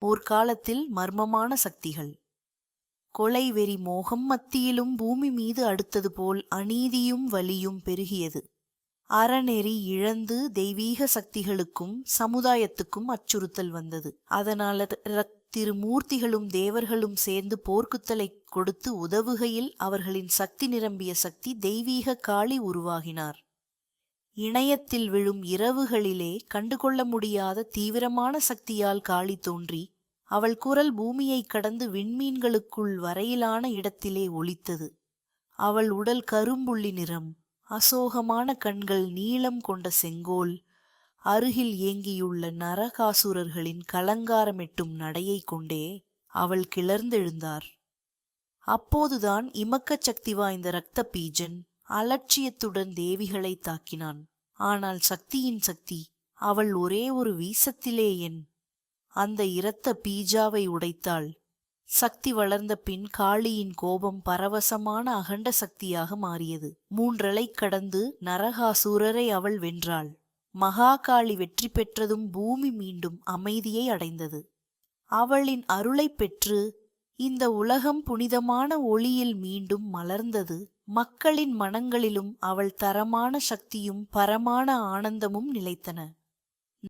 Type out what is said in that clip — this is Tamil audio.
ஓர் காலத்தில் மர்மமான சக்திகள். கொலை வெறி மோகம் மத்தியிலும் பூமி மீது அடுத்தது போல் அநீதியும் வலியும் பெருகியது. அறநெறி இழந்து தெய்வீக சக்திகளுக்கும் சமுதாயத்துக்கும் அச்சுறுத்தல் வந்தது. அதனால் திருமூர்த்திகளும் தேவர்களும் சேர்ந்து போர்க்குத்தலை கொடுத்து உதவுகையில் அவர்களின் சக்தி நிரம்பிய சக்தி தெய்வீக காளி உருவாகினார். இணையத்தில் விழும் இரவுகளிலே கண்டுகொள்ள முடியாத தீவிரமான சக்தியால் காளி தோன்றி அவள் குரல் பூமியைக் கடந்து விண்மீன்களுக்குள் வரையிலான இடத்திலே ஒலித்தது. அவள் உடல் கரும்புள்ளி நிறம், அசோகமான கண்கள், நீளம் கொண்ட செங்கோல், அருகில் ஏங்கியுள்ள நரகாசுரர்களின் கலங்காரமெட்டும் நடையைக் கொண்டே அவள் கிளர்ந்தெழுந்தார். அப்போதுதான் இமக்கச் சக்தி வாய்ந்த இரத்த பீஜன் அலட்சியத்துடன் தேவிகளை தாக்கினான். ஆனால் சக்தியின் சக்தி அவள் ஒரே ஒரு வீசத்திலே அந்த இரத்த பீஜாவை உடைத்தாள். சக்தி வளர்ந்த பின் காளியின் கோபம் பரவசமான அகண்ட சக்தியாக மாறியது. 3 அலை கடந்து நரகாசூரரை அவள் வென்றாள். மகாகாளி வெற்றி பெற்றதும் பூமி மீண்டும் அமைதியை அடைந்தது. அவளின் அருளை பெற்று இந்த உலகம் புனிதமான ஒளியில் மீண்டும் மலர்ந்தது. மக்களின் மனங்களிலும் அவள் தரமான சக்தியும் பரமான ஆனந்தமும் நிலைத்தன.